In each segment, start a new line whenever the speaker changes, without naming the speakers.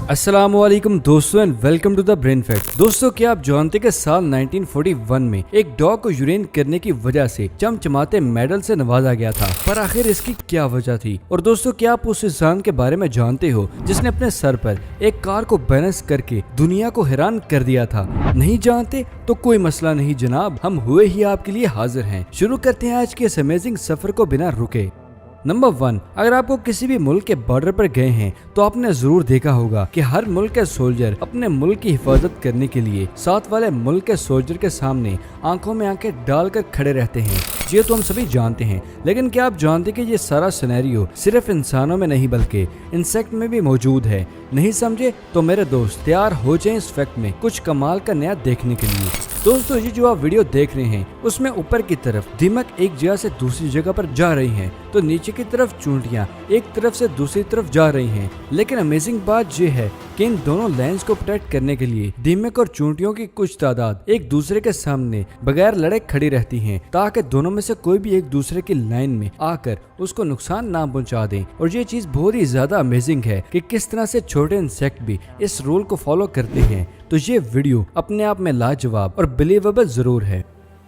अस्सलामुअलैकुम दोस्तों and welcome to the brain fact. दोस्तों क्या आप जानते कि साल 1941 में एक डॉग को यूरेन करने की वजह से चमचमाते मेडल से नवाजा गया था, पर आखिर इसकी क्या वजह थी? और दोस्तों क्या आप उस इंसान के बारे में जानते हो जिसने अपने सर पर एक कार को बैलेंस करके दुनिया को हैरान कर दिया था? नहीं जानते तो कोई मसला नहीं जनाब, हम हुए ही आपके लिए हाजिर हैं। शुरू करते हैं आज के इस अमेजिंग सफर को बिना रुके। नंबर 1, अगर आपको किसी भी मुल्क के बॉर्डर पर गए हैं तो आपने जरूर देखा होगा कि हर मुल्क के सोल्जर अपने मुल्क की हिफाजत करने के लिए साथ वाले मुल्क के सोल्जर के सामने आंखों में आंखें डालकर खड़े रहते हैं। ये तो हम सभी जानते हैं, लेकिन क्या आप जानते कि ये सारा सिनेरियो सिर्फ इंसानों में नहीं बल्कि इंसेक्ट में भी मौजूद है? नहीं समझे तो मेरे दोस्त तैयार हो जाएं इस फैक्ट में कुछ कमाल का नया देखने के लिए। दोस्तों ये जो आप वीडियो देख रहे हैं उसमें ऊपर की तरफ दीमक एक जगह से दूसरी जगह पर जा रही हैं, तो नीचे की तरफ चूंटियां एक तरफ से दूसरी तरफ जा रही हैं। लेकिन अमेजिंग बात यह है कि इन दोनों लाइंस को प्रोटेक्ट करने के लिए दीमक और चूंटियों की कुछ तादाद एक दूसरे के सामने बगैर लड़े खड़ी रहती हैं, ताकि दोनों में से कोई भी एक दूसरे की लाइन में आकर उसको नुकसान ना पहुंचा दें। और ये चीज बहुत ही ज्यादा अमेजिंग है कि किस तरह से छोटे इंसेक्ट भी इस रूल को फॉलो करते हैं। तो ये वीडियो अपने आप में लाजवाब और बिलीवेबल जरूर है।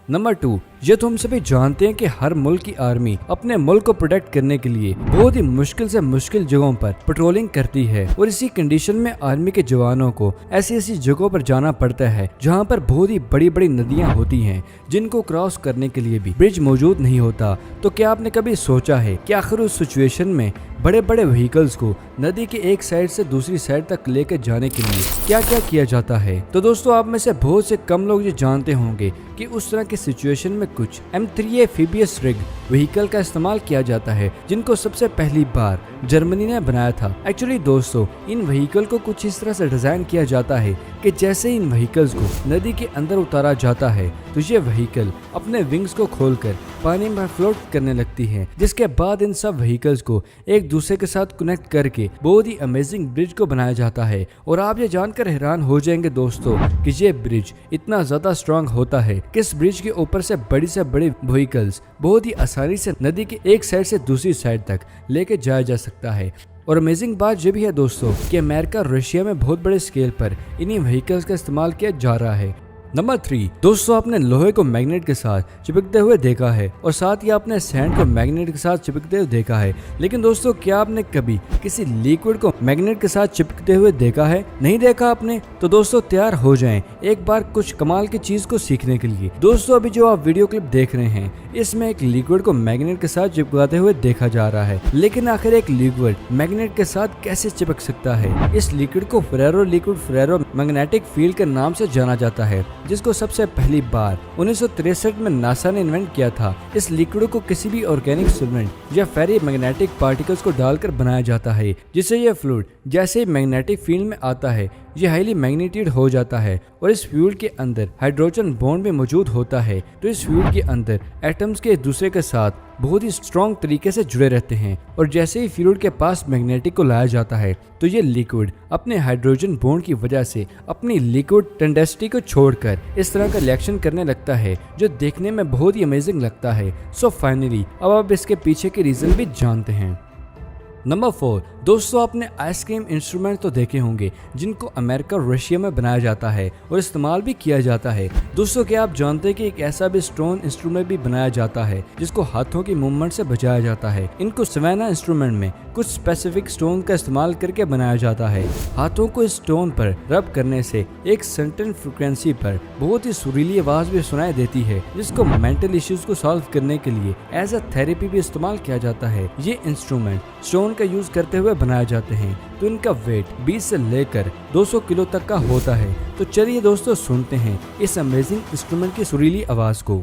नंबर 2, ये तो हम सभी जानते हैं कि हर मुल्क की आर्मी अपने मुल्क को प्रोटेक्ट करने के लिए बहुत ही मुश्किल से मुश्किल जगहों पर पेट्रोलिंग करती है, और इसी कंडीशन में आर्मी के जवानों को ऐसी ऐसी जगहों पर जाना पड़ता है जहां पर बहुत ही बड़ी बड़ी नदियां होती हैं, जिनको क्रॉस करने के लिए भी ब्रिज मौजूद नहीं होता। तो क्या आपने कभी सोचा है कि आखिर उस सिचुएशन में बड़े बड़े व्हीकल्स को नदी के एक साइड से दूसरी साइड तक लेकर जाने के लिए क्या क्या किया जाता है? तो दोस्तों आप में से बहुत से कम लोग ये जानते होंगे कि उस तरह की सिचुएशन में कुछ M3 एम्फीबियस रिग व्हीकल का इस्तेमाल किया जाता है, जिनको सबसे पहली बार जर्मनी ने बनाया था। एक्चुअली दोस्तों इन व्हीकल को कुछ इस तरह से डिजाइन किया जाता है कि जैसे इन व्हीकल्स को नदी के अंदर उतारा जाता है तो ये व्हीकल अपने विंग्स को खोलकर पानी में फ्लोट करने लगती है, जिसके बाद इन सब व्हीकल्स को एक दूसरे के साथ कनेक्ट करके बहुत ही अमेजिंग ब्रिज को बनाया जाता है। और आप ये जानकर हैरान हो जाएंगे दोस्तों कि ये ब्रिज इतना ज्यादा स्ट्रांग होता है कि इस ब्रिज के ऊपर से बड़ी व्हीकल्स बहुत ही आसानी से नदी के एक साइड से दूसरी साइड तक लेके जाया जा सकता है। और अमेजिंग बात यह भी है दोस्तों कि अमेरिका रशिया में बहुत बड़े स्केल पर इन्हीं व्हीकल्स का इस्तेमाल किया जा रहा है। नंबर 3, दोस्तों आपने लोहे को मैग्नेट के साथ चिपकते हुए देखा है और साथ ही आपने सैंड को मैग्नेट के साथ चिपकते हुए देखा है, लेकिन दोस्तों क्या आपने कभी किसी लिक्विड को मैग्नेट के साथ चिपकते हुए देखा है? नहीं देखा आपने? तो दोस्तों तैयार हो जाएं एक बार कुछ कमाल की चीज को सीखने के लिए। दोस्तों अभी जो आप वीडियो क्लिप देख रहे हैं इसमें एक लिक्विड को मैग्नेट के साथ चिपकाते हुए देखा जा रहा है, लेकिन आखिर एक लिक्विड मैग्नेट के साथ कैसे चिपक सकता है? इस लिक्विड को फेरो मैग्नेटिक फील्ड के नाम से जाना जाता है, जिसको सबसे पहली बार 1963 में नासा ने इन्वेंट किया था। इस लिक्विड को किसी भी ऑर्गेनिक सॉल्वेंट या फेरी मैग्नेटिक पार्टिकल्स को डालकर बनाया जाता है, जिससे यह फ्लूइड जैसे ही मैग्नेटिक फील्ड में आता है यह हाईली मैग्नेटेड हो जाता है, और इस फ्लूइड के अंदर हाइड्रोजन बॉन्ड भी मौजूद होता है। तो इस फ्लूइड के अंदर एटम्स के एक दूसरे के साथ बहुत ही स्ट्रॉन्ग तरीके से जुड़े रहते हैं, और जैसे ही फ्लूइड के पास मैग्नेटिक को लाया जाता है तो ये लिक्विड अपने हाइड्रोजन बॉन्ड की वजह से अपनी लिक्विड टेंडेंसिटी को छोड़कर इस तरह का रिएक्शन करने लगता है, जो देखने में बहुत ही अमेजिंग लगता है। सो फाइनली अब आप इसके पीछे के रीजन भी जानते हैं। नंबर 4, दोस्तों आपने आइसक्रीम इंस्ट्रूमेंट तो देखे होंगे जिनको अमेरिका और रशिया में बनाया जाता है और इस्तेमाल भी किया जाता है। दोस्तों क्या आप जानते हैं कि एक ऐसा भी स्टोन इंस्ट्रूमेंट भी बनाया जाता है जिसको हाथों की मूवमेंट से बजाया जाता है? इनको सवेना इंस्ट्रूमेंट में कुछ स्पेसिफिक स्टोन का इस्तेमाल करके बनाया जाता है। हाथों को इस स्टोन पर रब करने से एक सर्टेन फ्रिक्वेंसी पर बहुत ही सुरीली आवाज भी सुनाई देती है, जिसको मेंटल इश्यूज को सॉल्व करने के लिए एज अ थेरेपी भी इस्तेमाल किया जाता है। ये इंस्ट्रूमेंट स्टोन का यूज करते हुए बनाए जाते हैं, तो इनका वेट 20 से लेकर 200 किलो तक का होता है। तो चलिए दोस्तों सुनते हैं इस अमेजिंग इंस्ट्रूमेंट की सुरीली आवाज को।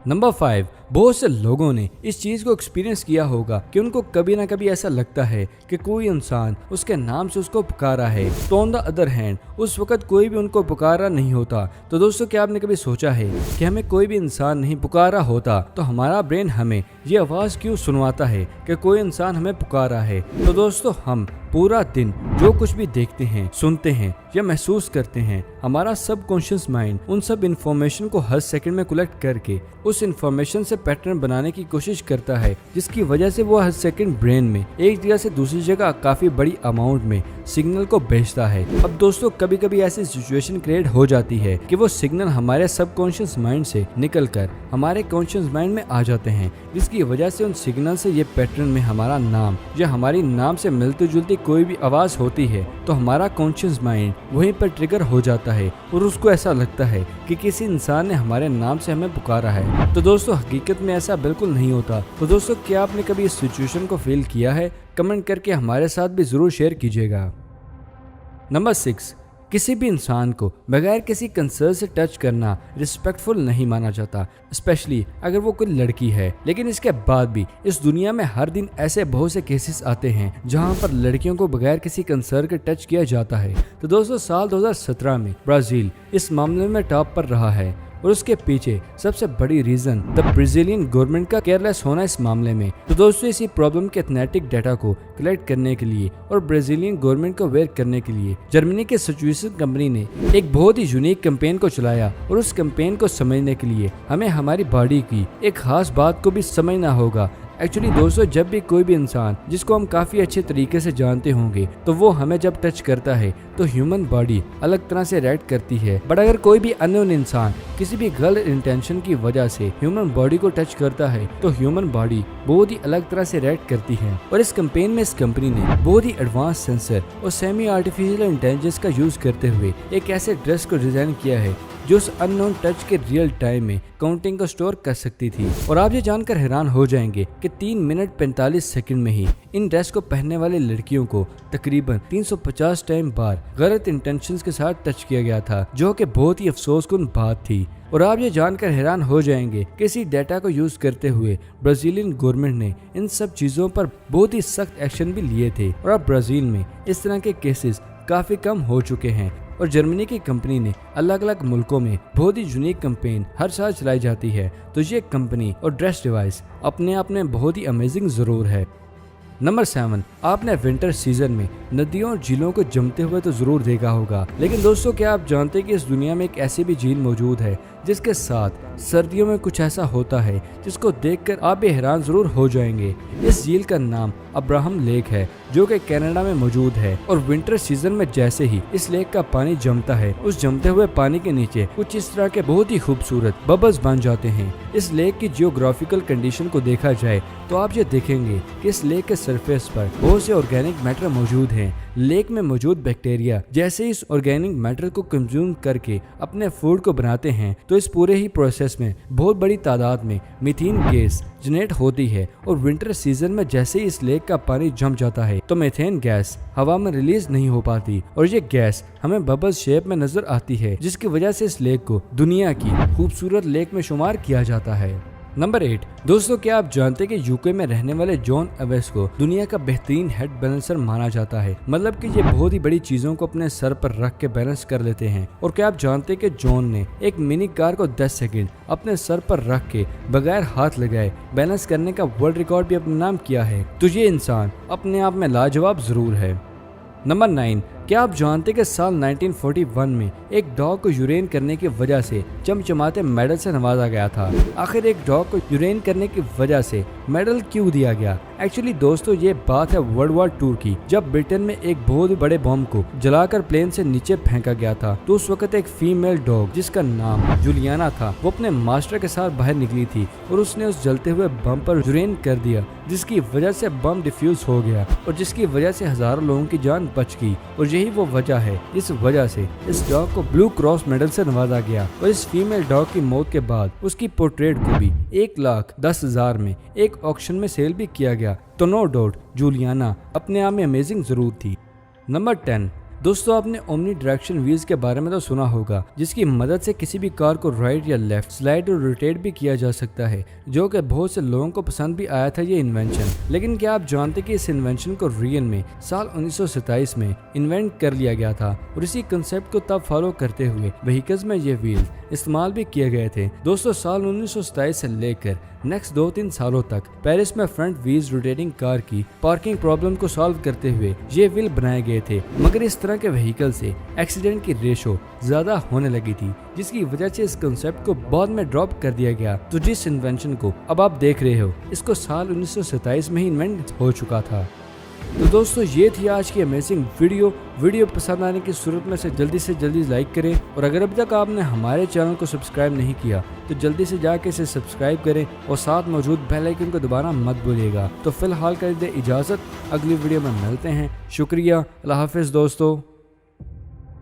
नंबर 5, बहुत से लोगों ने इस चीज को एक्सपीरियंस किया होगा कि उनको कभी ना कभी ऐसा लगता है कि कोई इंसान उसके नाम से उसको पुकारा है, तो ऑन द अदर हैंड उस वक्त कोई भी उनको पुकारा नहीं होता। तो दोस्तों, क्या आपने कभी सोचा है कि हमें कोई भी इंसान नहीं पुकारा होता तो हमारा ब्रेन हमें ये आवाज क्यों सुनवाता है कि कोई इंसान हमें पुकारा है? तो दोस्तों, हम पूरा दिन जो कुछ भी देखते हैं, सुनते हैं या महसूस करते हैं, हमारा सबकॉन्शियस माइंड उन सब इंफॉर्मेशन को हर सेकंड में कलेक्ट करके उस इंफॉर्मेशन से पैटर्न बनाने की कोशिश करता है, जिसकी वजह से वो हर सेकंड ब्रेन में एक जगह से दूसरी जगह काफी बड़ी अमाउंट में सिग्नल को भेजता है। अब दोस्तों, कभी कभी ऐसी सिचुएशन क्रिएट हो जाती है कि वो सिग्नल हमारे सबकॉन्शियस माइंड से निकलकर हमारे कॉन्शियस माइंड में आ जाते हैं, जिसकी वजह से उन सिग्नल से ये पैटर्न में हमारा नाम या हमारी नाम से मिलती जुलती कोई भी आवाज होती है तो हमारा कॉन्शियस माइंड वहीं पर ट्रिगर हो जाता है और उसको ऐसा लगता है कि किसी इंसान ने हमारे नाम से हमें पुकारा है। तो दोस्तों, हकीकत में ऐसा बिल्कुल नहीं होता। तो दोस्तों, क्या आपने कभी इस सिचुएशन को फील किया है? कमेंट करके हमारे साथ भी जरूर शेयर कीजिएगा। नंबर 6, किसी भी इंसान को बगैर किसी कंसर्न से टच करना रिस्पेक्टफुल नहीं माना जाता, स्पेशली अगर वो कोई लड़की है। लेकिन इसके बाद भी इस दुनिया में हर दिन ऐसे बहुत से केसेस आते हैं जहां पर लड़कियों को बगैर किसी कंसर्न के टच किया जाता है। तो दोस्तों, साल 2017 में ब्राजील इस मामले में टॉप पर रहा है और उसके पीछे सबसे बड़ी रीजन द ब्राजीलियन गवर्नमेंट का केयरलेस होना इस मामले में। तो दोस्तों, इसी प्रॉब्लम के एथनेटिक डाटा को कलेक्ट करने के लिए और ब्राजीलियन गवर्नमेंट को अवेयर करने के लिए जर्मनी के सिचुएशन कंपनी ने एक बहुत ही यूनिक कैंपेन को चलाया। और उस कैंपेन को समझने के लिए हमें हमारी बॉडी की एक खास बात को भी समझना होगा। एक्चुअली दोस्तों, जब भी कोई भी इंसान जिसको हम काफी अच्छे तरीके से जानते होंगे तो वो हमें जब टच करता है तो ह्यूमन बॉडी अलग तरह से रिएक्ट करती है। बट अगर कोई भी अननोन इंसान किसी भी गलत इंटेंशन की वजह से ह्यूमन बॉडी को टच करता है तो ह्यूमन बॉडी बहुत ही अलग तरह से रिएक्ट करती है। और इस कैंपेन में इस कंपनी ने बहुत ही एडवांस सेंसर और सेमी आर्टिफिशियल इंटेलिजेंस का यूज करते हुए एक ऐसे ड्रेस को डिजाइन किया है जो उस अननोन टच के रियल टाइम में काउंटिंग को स्टोर कर सकती थी। और आप ये जानकर हैरान हो जाएंगे कि 3 मिनट 45 सेकंड में ही इन ड्रेस को पहनने वाली लड़कियों को तकरीबन 350 टाइम बार गलत इंटेंशंस के साथ टच किया गया था, जो कि बहुत ही अफसोसकुन बात थी। और आप ये जानकर हैरान हो जाएंगे कि इसी डाटा को यूज करते हुए ब्राजीलियन गवर्नमेंट ने इन सब चीजों पर बहुत ही सख्त एक्शन भी लिए थे और अब ब्राजील में इस तरह के केसेस काफी कम हो चुके हैं। और जर्मनी की कंपनी ने अलग अलग मुल्कों में बहुत ही यूनिक कैंपेन हर साल चलाई जाती है। तो ये कंपनी और ड्रेस डिवाइस अपने आप में बहुत ही अमेजिंग जरूर है। नंबर 7, आपने विंटर सीजन में नदियों और झीलों को जमते हुए तो जरूर देखा होगा। लेकिन दोस्तों, क्या आप जानते हैं कि इस दुनिया में एक ऐसी भी झील मौजूद है जिसके साथ सर्दियों में कुछ ऐसा होता है जिसको देखकर आप भी हैरान जरूर हो जाएंगे। इस झील का नाम अब्राहम लेक है, जो कि कनाडा में मौजूद है। और विंटर सीजन में जैसे ही इस लेक का पानी जमता है, उस जमते हुए पानी के नीचे कुछ इस तरह के बहुत ही खूबसूरत बबल्स बन जाते हैं। इस लेक की जियोग्राफिकल कंडीशन को देखा जाए तो आप ये देखेंगे कि इस लेक के सरफेस पर बहुत से ऑर्गेनिक मैटर मौजूद हैं। लेक में मौजूद बैक्टीरिया जैसे इस ऑर्गेनिक मैटर को कंज्यूम करके अपने फूड को बनाते हैं, तो इस पूरे ही प्रोसेस में बहुत बड़ी तादाद में मीथेन गैस जनरेट होती है। और विंटर सीजन में जैसे ही इस लेक का पानी जम जाता है तो मीथेन गैस हवा में रिलीज नहीं हो पाती और ये गैस हमें बबल शेप में नजर आती है, जिसकी वजह से इस लेक को दुनिया की खूबसूरत लेक में शुमार किया जाता है। नंबर 8, दोस्तों, क्या आप जानते हैं कि यूके में रहने वाले जॉन एवेस को दुनिया का बेहतरीन हेड बैलेंसर माना जाता है। मतलब कि ये बहुत ही बड़ी चीजों को अपने सर पर रख के बैलेंस कर लेते हैं। और क्या आप जानते हैं कि जॉन ने एक मिनी कार को 10 सेकंड अपने सर पर रख के बगैर हाथ लगाए बैलेंस करने का वर्ल्ड रिकॉर्ड भी अपने नाम किया है। तो ये इंसान अपने आप में लाजवाब जरूर है। नंबर 9, क्या आप जानते हैं कि साल 1941 में एक डॉग को यूरेन करने की वजह से चमचमाते मेडल से नवाजा गया था। आखिर एक डॉग को यूरेन करने की वजह से मेडल क्यों दिया गया? एक्चुअली दोस्तों, ये बात है वर्ल्ड वॉर 2 की, जब ब्रिटेन में एक बहुत बड़े बम को जलाकर प्लेन से नीचे फेंका गया था। तो उस वक्त एक फीमेल डॉग जिसका नाम जूलियाना था, वो अपने मास्टर के साथ बाहर निकली थी और उसने उस जलते हुए बम पर यूरेन कर दिया, जिसकी वजह से बम डिफ्यूज हो गया और जिसकी वजह से हजारों लोगों की जान बच गई। और यही वो वजह है इस वजह से इस डॉग को ब्लू क्रॉस मेडल से नवाजा गया। और इस फीमेल डॉग की मौत के बाद उसकी पोर्ट्रेट को भी 1,10,000 में एक ऑक्शन में सेल भी किया गया। तो नो डाउट जूलियाना अपने आप में अमेजिंग जरूर थी। नंबर 10, दोस्तों आपने ओमनी डायरेक्शन व्हील्स के बारे में तो सुना होगा, जिसकी मदद से किसी भी कार को राइट या लेफ्ट स्लाइड और रोटेट भी किया जा सकता है, जो कि बहुत से लोगों को पसंद भी आया था ये इन्वेंशन। लेकिन क्या आप जानते कि इस इन्वेंशन को रियल में साल 1927 में इन्वेंट कर लिया गया था और इसी कंसेप्ट को तब फॉलो करते हुए व्हीकल्स में ये व्हील इस्तेमाल भी किए गए थे। दोस्तों साल 1927 से लेकर नेक्स्ट 2-3 सालों तक पेरिस में फ्रंट व्हील्स रोटेटिंग कार की पार्किंग प्रॉब्लम को सॉल्व करते हुए ये व्हील बनाए गए थे, मगर इस तरह के व्हीकल से एक्सीडेंट की रेशो ज्यादा होने लगी थी, जिसकी वजह से इस कंसेप्ट को बाद में ड्रॉप कर दिया गया। तो जिस इन्वेंशन को अब आप देख रहे हो, इसको साल 1927 में ही इन्वेंट हो चुका था। तो दोस्तों ये थी आज की अमेजिंग वीडियो पसंद आने की सूरत में से जल्दी लाइक करें, और अगर अभी तक आपने हमारे चैनल को सब्सक्राइब नहीं किया तो जल्दी से जाके इसे सब्सक्राइब करें और साथ मौजूद बेल आइकन को दबाना मत भूलिएगा। तो फिलहाल कर दे इजाज़त, अगली वीडियो में मिलते हैं। शुक्रिया, अल्लाह हाफिज़ दोस्तों।